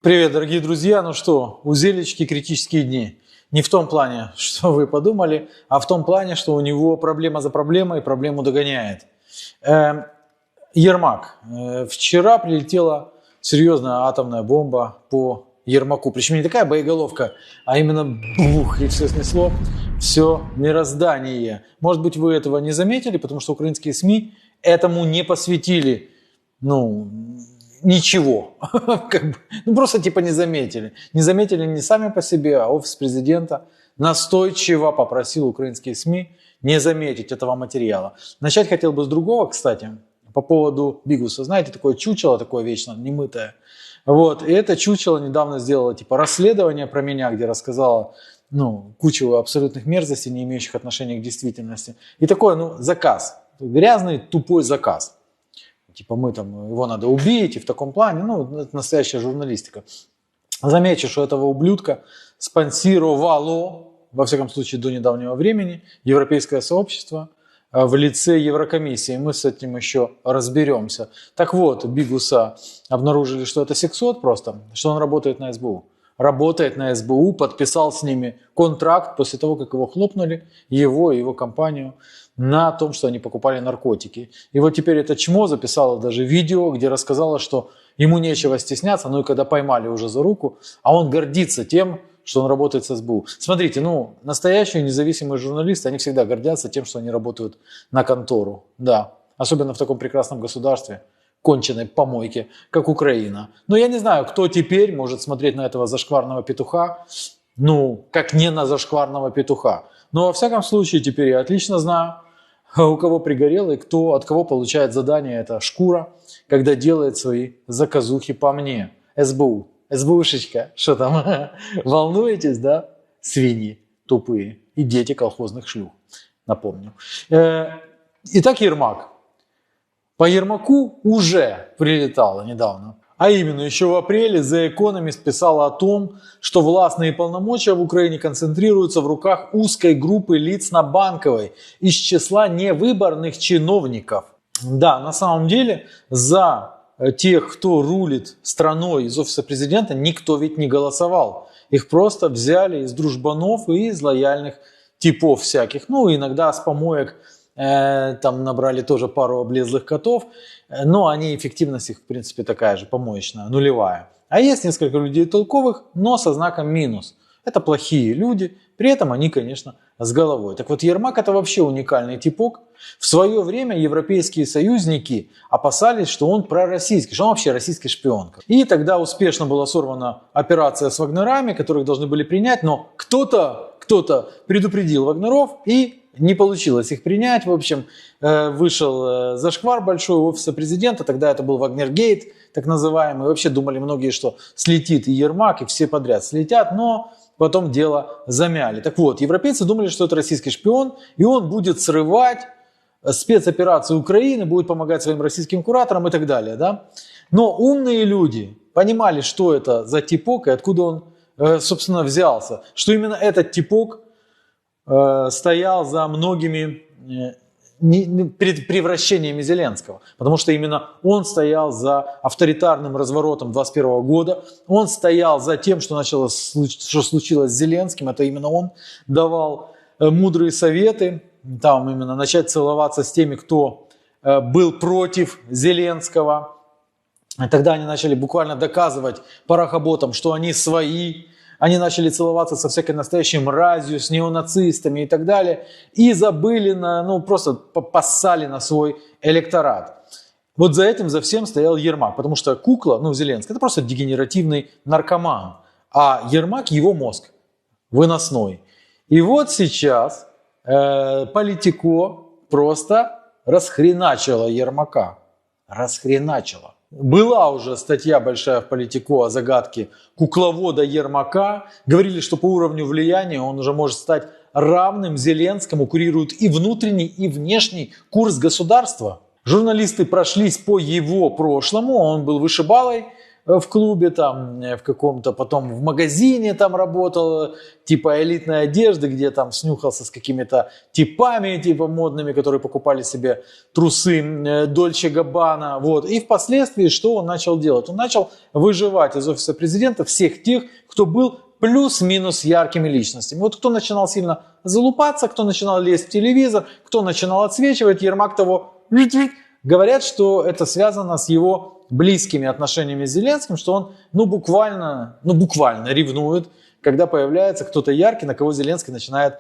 Привет, дорогие друзья! Ну что, у Зелечки критические дни. Не в том плане, что вы подумали, а в том плане, что у него проблема за проблемой, проблему догоняет. Ермак. Вчера прилетела серьезная атомная бомба по Ермаку. Причем не такая боеголовка, а именно бух, и все снесло, все мироздание. Может быть, вы этого не заметили, потому что украинские СМИ этому не посвятили, ничего. Просто не заметили. Не заметили не сами по себе, а офис президента настойчиво попросил украинские СМИ не заметить этого материала. Начать хотел бы с другого, кстати, по поводу Бигуса. Знаете, такое чучело, такое вечно немытое. И это чучело недавно сделало расследование про меня, где рассказала кучу абсолютных мерзостей, не имеющих отношения к действительности. И такой, заказ. Грязный, тупой заказ. Его надо убить, и в таком плане, это настоящая журналистика. Замечу, что этого ублюдка спонсировало, во всяком случае до недавнего времени, европейское сообщество в лице Еврокомиссии. Мы с этим еще разберемся. Так вот, Бигуса обнаружили, что это сексот просто, что он работает на СБУ. Работает на СБУ, подписал с ними контракт после того, как его хлопнули, его и его компанию, на том, что они покупали наркотики. И вот теперь это чмо записало даже видео, где рассказала, что ему нечего стесняться, и когда поймали уже за руку, а он гордится тем, что он работает с СБУ. Смотрите, настоящие независимые журналисты, они всегда гордятся тем, что они работают на контору. Да, особенно в таком прекрасном государстве, конченной помойке, как Украина. Но я не знаю, кто теперь может смотреть на этого зашкварного петуха, как не на зашкварного петуха. Но во всяком случае, теперь я отлично знаю, у кого пригорело и от кого получает задание эта шкура, когда делает свои заказухи по мне. СБУ. СБУшечка, что там? Волнуетесь, да? Свиньи тупые и дети колхозных шлюх, напомню. Итак, Ермак. По Ермаку уже прилетало недавно. А именно, еще в апреле The Economist писала о том, что властные полномочия в Украине концентрируются в руках узкой группы лиц на Банковой из числа невыборных чиновников. Да, на самом деле, за тех, кто рулит страной из офиса президента, никто ведь не голосовал. Их просто взяли из дружбанов и из лояльных типов всяких. Иногда с помоек набрали тоже пару облезлых котов, но эффективность их, в принципе, такая же, помоечная, нулевая. А есть несколько людей толковых, но со знаком минус. Это плохие люди, при этом они, конечно, с головой. Так вот, Ермак это вообще уникальный типок. В свое время европейские союзники опасались, что он пророссийский, что он вообще российский шпион. И тогда успешно была сорвана операция с вагнерами, которых должны были принять, но кто-то предупредил вагнеров, и не получилось их принять. В общем, вышел зашквар большой у офиса президента. Тогда это был Вагнергейт, так называемый. Вообще думали многие, что слетит и Ермак, и все подряд слетят. Но потом дело замяли. Так вот, европейцы думали, что это российский шпион, и он будет срывать спецоперации Украины, будет помогать своим российским кураторам и так далее. Да? Но умные люди понимали, что это за типок и откуда он, собственно, взялся. Что именно этот типок стоял за многими превращениями Зеленского. Потому что именно он стоял за авторитарным разворотом 2021 года. Он стоял за тем, что случилось с Зеленским. Это именно он давал мудрые советы. Там именно начать целоваться с теми, кто был против Зеленского. И тогда они начали буквально доказывать парохоботам, что они свои. Они начали целоваться со всякой настоящей мразью, с неонацистами и так далее. И забыли, просто поссали на свой электорат. Вот за этим, за всем стоял Ермак. Потому что кукла, Зеленский, это просто дегенеративный наркоман. А Ермак его мозг выносной. И вот сейчас Политико просто расхреначило Ермака. Расхреначило. Была уже статья большая в Политико о загадке кукловода Ермака. Говорили, что по уровню влияния он уже может стать равным Зеленскому, курирует и внутренний, и внешний курс государства. Журналисты прошлись по его прошлому, он был вышибалой в клубе там, в каком-то, потом в магазине там работал, типа элитной одежды, где там снюхался с какими-то типами, типа модными, которые покупали себе трусы Дольче Габбана, вот. И впоследствии что он начал делать? Он начал выживать из офиса президента всех тех, кто был плюс-минус яркими личностями. Вот кто начинал сильно залупаться, кто начинал лезть в телевизор, кто начинал отсвечивать, Ермак того... Говорят, что это связано с его близкими отношениями с Зеленским, что он буквально ревнует, когда появляется кто-то яркий, на кого Зеленский начинает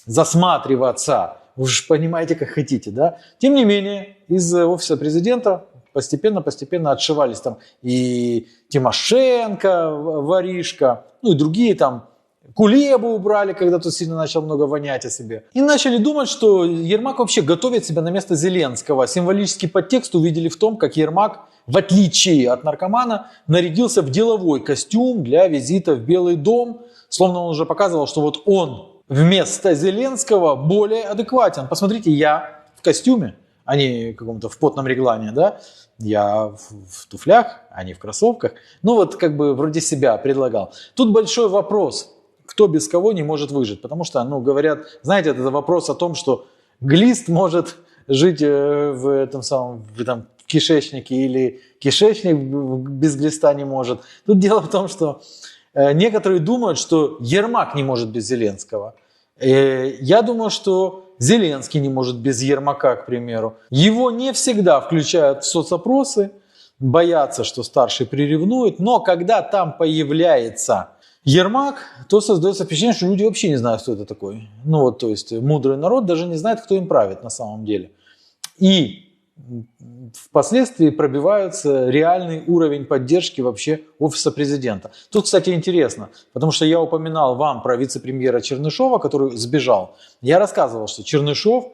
засматриваться. Вы же понимаете, как хотите, да? Тем не менее, из офиса президента постепенно отшивались там и Тимошенко, воришка, и другие там, Кулебу убрали, когда тот сильно начал много вонять о себе. И начали думать, что Ермак вообще готовит себя на место Зеленского. Символический подтекст увидели в том, как Ермак, в отличие от наркомана, нарядился в деловой костюм для визита в Белый дом. Словно он уже показывал, что вот он вместо Зеленского более адекватен. Посмотрите, я в костюме, а не каком-то в потном реглане, да? Я в туфлях, а не в кроссовках. Вот как бы вроде себя предлагал. Тут большой вопрос. Кто без кого не может выжить. Потому что, говорят, знаете, это вопрос о том, что глист может жить в кишечнике или кишечник без глиста не может. Тут дело в том, что некоторые думают, что Ермак не может без Зеленского. Я думаю, что Зеленский не может без Ермака, к примеру. Его не всегда включают в соцопросы, боятся, что старший приревнует. Но когда там появляется Ермак, то создается впечатление, что люди вообще не знают, кто это такой. То есть мудрый народ даже не знает, кто им правит на самом деле. И впоследствии пробивается реальный уровень поддержки вообще офиса президента. Тут, кстати, интересно, потому что я упоминал вам про вице-премьера Чернышова, который сбежал. Я рассказывал, что Чернышов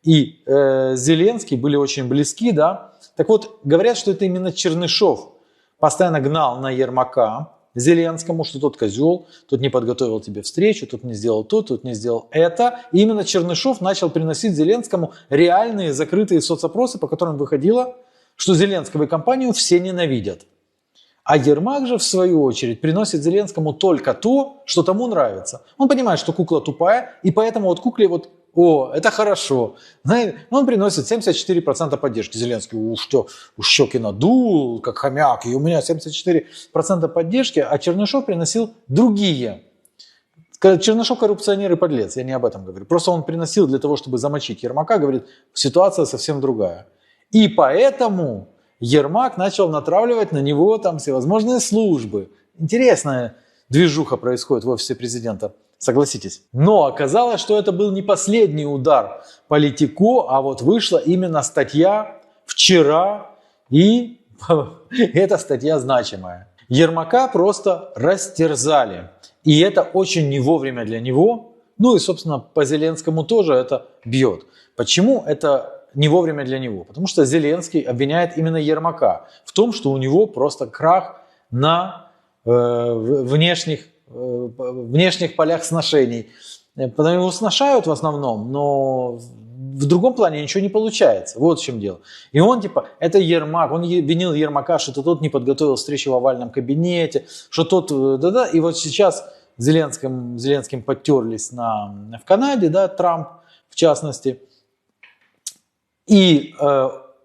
и Зеленский были очень близки, да. Так вот, говорят, что это именно Чернышов постоянно гнал на Ермака Зеленскому, что тот козел, тот не подготовил тебе встречу, тот не сделал то, тот не сделал это. И именно Чернышов начал приносить Зеленскому реальные закрытые соцопросы, по которым выходило, что Зеленского и компанию все ненавидят. А Ермак же, в свою очередь, приносит Зеленскому только то, что тому нравится. Он понимает, что кукла тупая, и поэтому кукле это хорошо. Он приносит 74% поддержки. Зеленский щеки надул, как хомяк, и у меня 74% поддержки, а Чернышов приносил другие. Чернышов коррупционер и подлец, я не об этом говорю. Просто он приносил для того, чтобы замочить Ермака, говорит, ситуация совсем другая. И поэтому Ермак начал натравливать на него всевозможные службы. Интересная движуха происходит в офисе президента. Согласитесь. Но оказалось, что это был не последний удар Политико, а вышла именно статья вчера, и эта статья значимая. Ермака просто растерзали. И это очень не вовремя для него. И, собственно, по Зеленскому тоже это бьет. Почему это не вовремя для него? Потому что Зеленский обвиняет именно Ермака в том, что у него просто крах на внешних полях сношений. Потому его сношают в основном, но в другом плане ничего не получается. Вот в чем дело. И он это Ермак, он винил Ермака, что тот не подготовил встречу в овальном кабинете, что тот, и сейчас Зеленским подтерлись в Канаде, Трамп в частности. И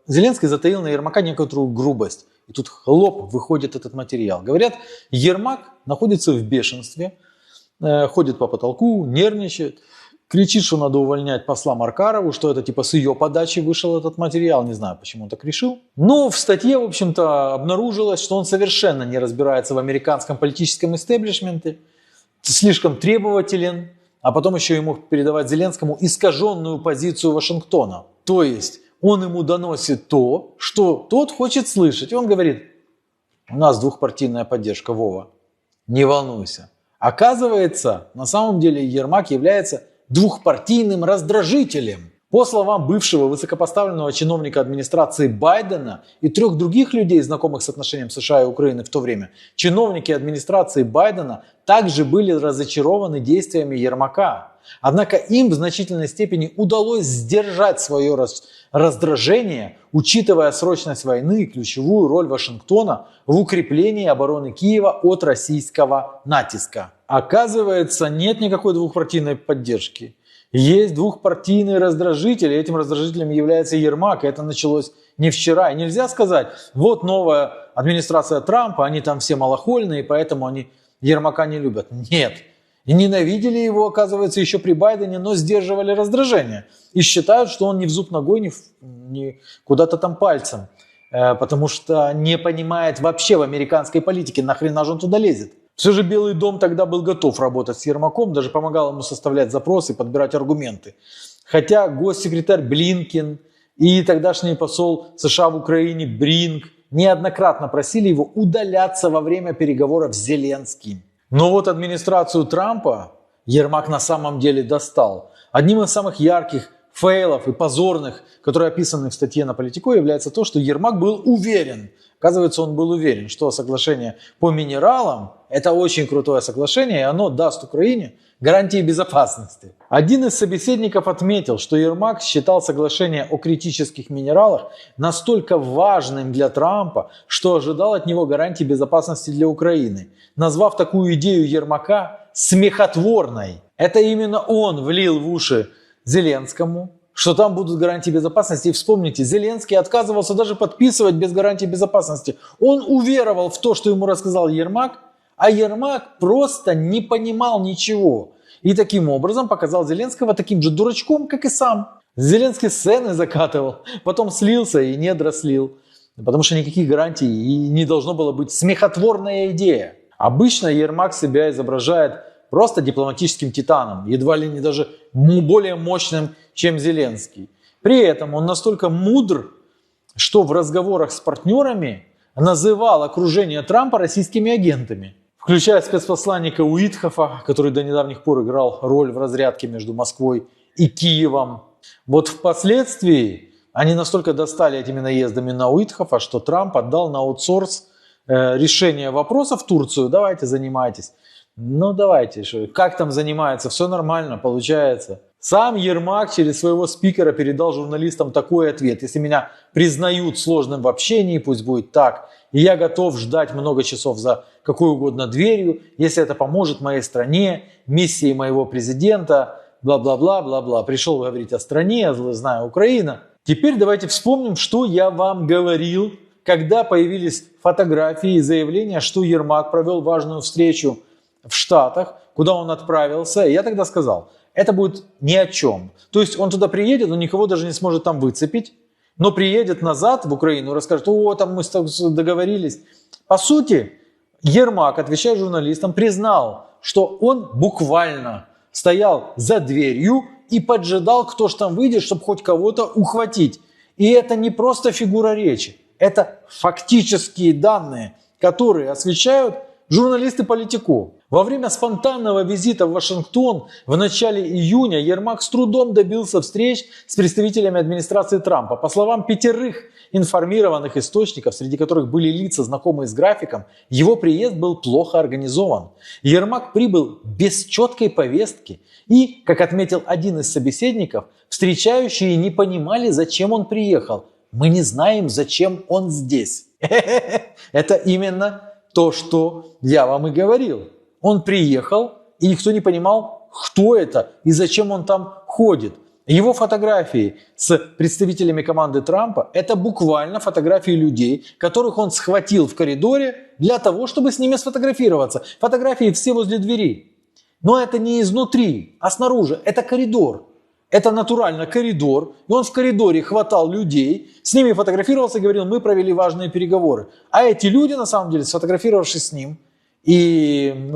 Зеленский затаил на Ермака некоторую грубость. И тут хлоп, выходит этот материал. Говорят, Ермак находится в бешенстве, ходит по потолку, нервничает, кричит, что надо увольнять посла Маркарову, что это с ее подачи вышел этот материал. Не знаю, почему он так решил. Но в статье, в общем-то, обнаружилось, что он совершенно не разбирается в американском политическом истеблишменте, слишком требователен, а потом еще ему передавать Зеленскому искаженную позицию Вашингтона. То есть он ему доносит то, что тот хочет слышать. И он говорит, у нас двухпартийная поддержка, Вова, не волнуйся. Оказывается, на самом деле Ермак является двухпартийным раздражителем. По словам бывшего высокопоставленного чиновника администрации Байдена и 3 других людей, знакомых с отношением США и Украины в то время, чиновники администрации Байдена также были разочарованы действиями Ермака. Однако им в значительной степени удалось сдержать свое раздражение, учитывая срочность войны и ключевую роль Вашингтона в укреплении обороны Киева от российского натиска. Оказывается, нет никакой двухпартийной поддержки. Есть двухпартийный раздражитель, и этим раздражителем является Ермак. И это началось не вчера. И нельзя сказать, вот новая администрация Трампа, они там все малохольные, поэтому они Ермака не любят. Нет. И ненавидели его, оказывается, еще при Байдене, но сдерживали раздражение. И считают, что он ни в зуб ногой, ни куда-то там пальцем. Потому что не понимает вообще в американской политике, нахрена же он туда лезет. Все же Белый дом тогда был готов работать с Ермаком, даже помогал ему составлять запросы и подбирать аргументы. Хотя госсекретарь Блинкен и тогдашний посол США в Украине Бринг неоднократно просили его удаляться во время переговоров с Зеленским. Но вот администрацию Трампа Ермак на самом деле достал. Одним из самых ярких фейлов и позорных, которые описаны в статье на Политико, является то, что Ермак был уверен. Оказывается, он был уверен, что соглашение по минералам – это очень крутое соглашение, и оно даст Украине гарантии безопасности. Один из собеседников отметил, что Ермак считал соглашение о критических минералах настолько важным для Трампа, что ожидал от него гарантий безопасности для Украины, назвав такую идею Ермака смехотворной. Это именно он влил в уши Зеленскому, что там будут гарантии безопасности. И вспомните, Зеленский отказывался даже подписывать без гарантии безопасности. Он уверовал в то, что ему рассказал Ермак, а Ермак просто не понимал ничего. И таким образом показал Зеленского таким же дурачком, как и сам. Зеленский сцены закатывал, потом слился и недра слил. Потому что никаких гарантий и не должно было быть. Смехотворная идея. Обычно Ермак себя изображает просто дипломатическим титаном, едва ли не даже более мощным, чем Зеленский. При этом он настолько мудр, что в разговорах с партнерами называл окружение Трампа российскими агентами, включая спецпосланника Уитхофа, который до недавних пор играл роль в разрядке между Москвой и Киевом. Вот впоследствии они настолько достали этими наездами на Уитхофа, что Трамп отдал на аутсорс решение вопроса в Турцию. Давайте занимайтесь. Ну давайте, как там занимается, все нормально, получается. Сам Ермак через своего спикера передал журналистам такой ответ: если меня признают сложным в общении, пусть будет так, и я готов ждать много часов за какой угодно дверью, если это поможет моей стране, миссии моего президента, бла-бла-бла, бла-бла. Пришел говорить о стране, знаю, Украина. Теперь давайте вспомним, что я вам говорил, когда появились фотографии и заявления, что Ермак провел важную встречу в Штатах, куда он отправился. И я тогда сказал, это будет ни о чем. То есть он туда приедет, он никого даже не сможет там выцепить, но приедет назад в Украину и расскажет: о, там мы договорились. По сути, Ермак, отвечая журналистам, признал, что он буквально стоял за дверью и поджидал, кто ж там выйдет, чтобы хоть кого-то ухватить. И это не просто фигура речи, это фактические данные, которые освещают журналисты Политико. Во время спонтанного визита в Вашингтон в начале июня Ермак с трудом добился встреч с представителями администрации Трампа. По словам 5 информированных источников, среди которых были лица, знакомые с графиком, его приезд был плохо организован. Ермак прибыл без четкой повестки. И, как отметил один из собеседников, встречающие не понимали, зачем он приехал. Мы не знаем, зачем он здесь. Это именно то, что я вам и говорил. Он приехал, и никто не понимал, кто это и зачем он там ходит. Его фотографии с представителями команды Трампа – это буквально фотографии людей, которых он схватил в коридоре для того, чтобы с ними сфотографироваться. Фотографии все возле двери. Но это не изнутри, а снаружи. Это коридор. Это натурально коридор. И он в коридоре хватал людей, с ними фотографировался и говорил: мы провели важные переговоры. А эти люди, на самом деле, сфотографировавшись с ним и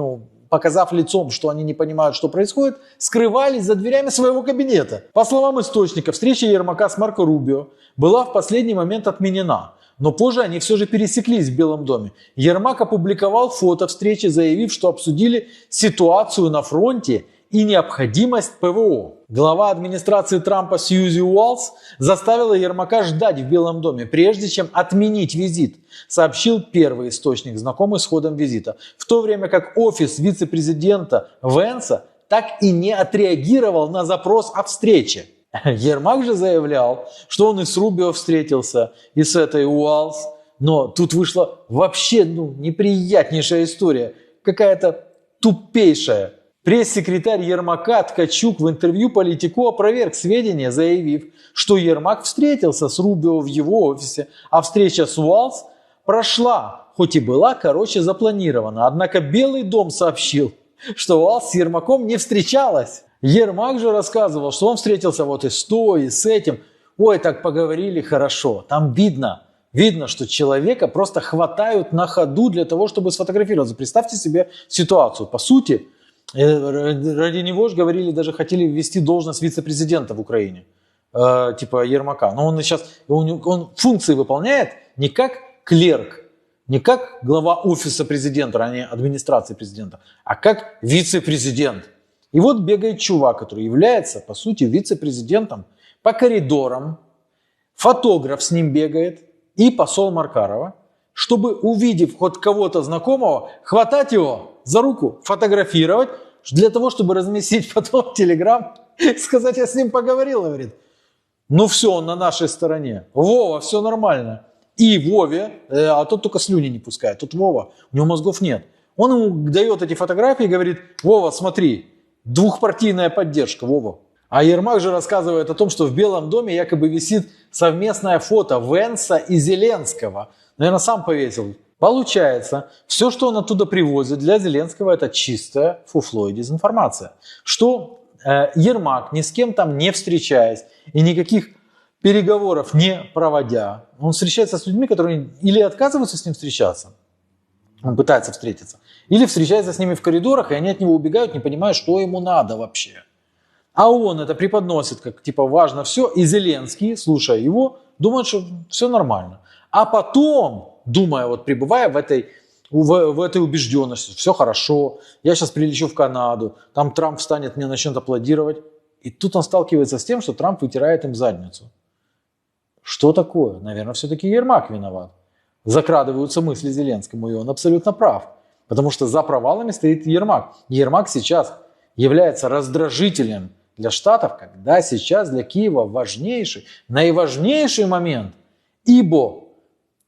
показав лицом, что они не понимают, что происходит, скрывались за дверями своего кабинета. По словам источника, встреча Ермака с Марко Рубио была в последний момент отменена. Но позже они все же пересеклись в Белом доме. Ермак опубликовал фото встречи, заявив, что обсудили ситуацию на фронте и необходимость ПВО. Глава администрации Трампа Сьюзи Уоллс заставила Ермака ждать в Белом доме, прежде чем отменить визит, сообщил первый источник, знакомый с ходом визита. В то время как офис вице-президента Венса так и не отреагировал на запрос о встрече. Ермак же заявлял, что он и с Рубио встретился, и с этой Уоллс. Но тут вышла вообще неприятнейшая история, какая-то тупейшая. Пресс-секретарь Ермака Ткачук в интервью Политико опроверг сведения, заявив, что Ермак встретился с Рубио в его офисе, а встреча с Уоллс прошла, хоть и была короче запланирована. Однако Белый дом сообщил, что Уоллс с Ермаком не встречалась. Ермак же рассказывал, что он встретился вот и с той, и с этим. Ой, так поговорили хорошо. Там видно, что человека просто хватают на ходу для того, чтобы сфотографироваться. Представьте себе ситуацию. По сути, ради него же говорили, даже хотели ввести должность вице-президента в Украине. Типа Ермака. Но он сейчас он функции выполняет не как клерк, не как глава офиса президента, а не администрации президента, а как вице-президент. И вот бегает чувак, который является, по сути, вице-президентом по коридорам, фотограф с ним бегает и посол Маркарова, чтобы, увидев хоть кого-то знакомого, хватать его за руку, фотографировать, для того, чтобы разместить потом в Телеграм, сказать, я с ним поговорил, говорит. Ну все, он на нашей стороне. Вова, все нормально. И Вове, а тот только слюни не пускает, тут Вова, у него мозгов нет. Он ему дает эти фотографии и говорит, Вова, смотри, двухпартийная поддержка, Вова. А Ермак же рассказывает о том, что в Белом доме якобы висит совместное фото Венса и Зеленского. Наверное, сам повесил. Получается, все, что он оттуда привозит для Зеленского, это чистое фуфло и дезинформация. Что Ермак, ни с кем там не встречаясь и никаких переговоров не проводя, он встречается с людьми, которые или отказываются с ним встречаться, он пытается встретиться, или встречается с ними в коридорах, и они от него убегают, не понимая, что ему надо вообще. А он это преподносит, как типа важно все, и Зеленский, слушая его, думает, что все нормально. А потом, думая, вот пребывая в этой убежденности, все хорошо, я сейчас прилечу в Канаду, там Трамп встанет, мне начнет аплодировать. И тут он сталкивается с тем, что Трамп вытирает им задницу. Что такое? Наверное, все-таки Ермак виноват. Закрадываются мысли Зеленскому, и он абсолютно прав. Потому что за провалами стоит Ермак. Ермак сейчас является раздражителем для Штатов, когда сейчас для Киева важнейший, наиважнейший момент, ибо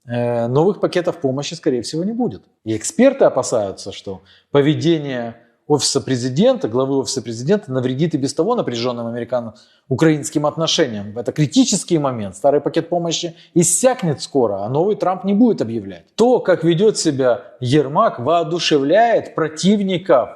новых пакетов помощи, скорее всего, не будет. И эксперты опасаются, что поведение офиса президента, главы офиса президента навредит и без того напряженным американо-украинским отношениям. Это критический момент. Старый пакет помощи иссякнет скоро, а новый Трамп не будет объявлять. То, как ведет себя Ермак, воодушевляет противников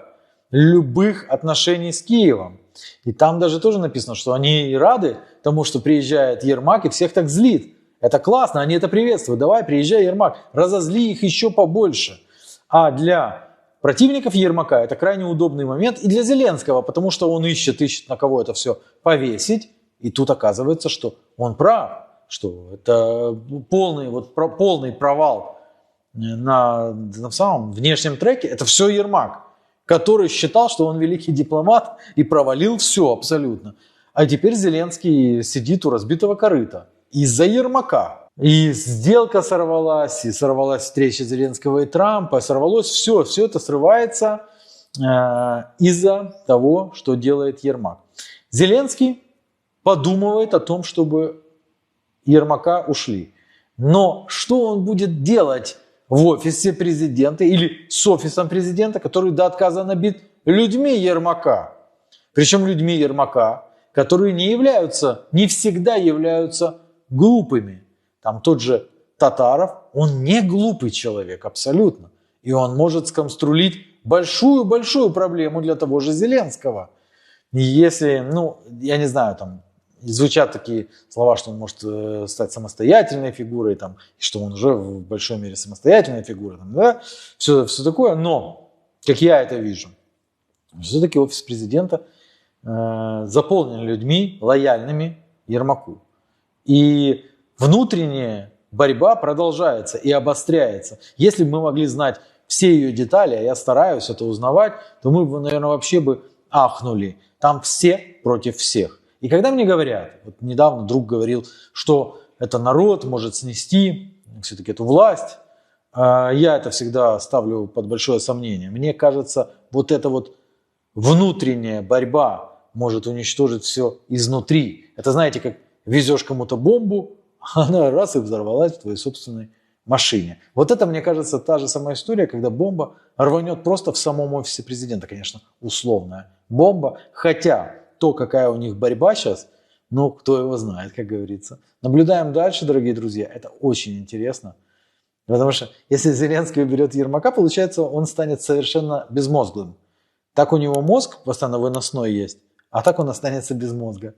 любых отношений с Киевом. И там даже тоже написано, что они рады тому, что приезжает Ермак и всех так злит. Это классно, они это приветствуют. Давай, приезжай, Ермак, разозли их еще побольше. А для противников Ермака это крайне удобный момент и для Зеленского, потому что он ищет на кого это все повесить. И тут оказывается, что он прав, что это полный провал на самом внешнем треке. Это все Ермак, который считал, что он великий дипломат и провалил все абсолютно. А теперь Зеленский сидит у разбитого корыта из-за Ермака. И сделка сорвалась, и сорвалась встреча Зеленского и Трампа, сорвалось все это срывается из-за того, что делает Ермак. Зеленский подумывает о том, чтобы Ермака ушли. Но что он будет делать в офисе президента или с офисом президента, который до отказа набит людьми Ермака? Причем людьми Ермака, которые не всегда являются глупыми. Там тот же Татаров, он не глупый человек абсолютно. И он может сконструировать большую-большую проблему для того же Зеленского. И если, я не знаю, там звучат такие слова, что он может стать самостоятельной фигурой, там, и что он уже в большой мере самостоятельная фигура, там, да, все такое. Но, как я это вижу, все-таки офис президента заполнен людьми, лояльными Ермаку. И внутренняя борьба продолжается и обостряется. Если бы мы могли знать все ее детали, а я стараюсь это узнавать, то мы бы, наверное, вообще бы ахнули. Там все против всех. И когда мне говорят, вот недавно друг говорил, что это народ может снести все-таки эту власть, я это всегда ставлю под большое сомнение. Мне кажется, вот эта вот внутренняя борьба может уничтожить все изнутри. Это, знаете, как везешь кому-то бомбу, а она раз и взорвалась в твоей собственной машине. Вот это, мне кажется, та же самая история, когда бомба рванет просто в самом офисе президента. Конечно, условная бомба. Хотя то, какая у них борьба сейчас, ну, кто его знает, как говорится. Наблюдаем дальше, дорогие друзья. Это очень интересно. Потому что если Зеленский уберет Ермака, получается, он станет совершенно безмозглым. Так у него мозг постоянно выносной есть, а так он останется без мозга.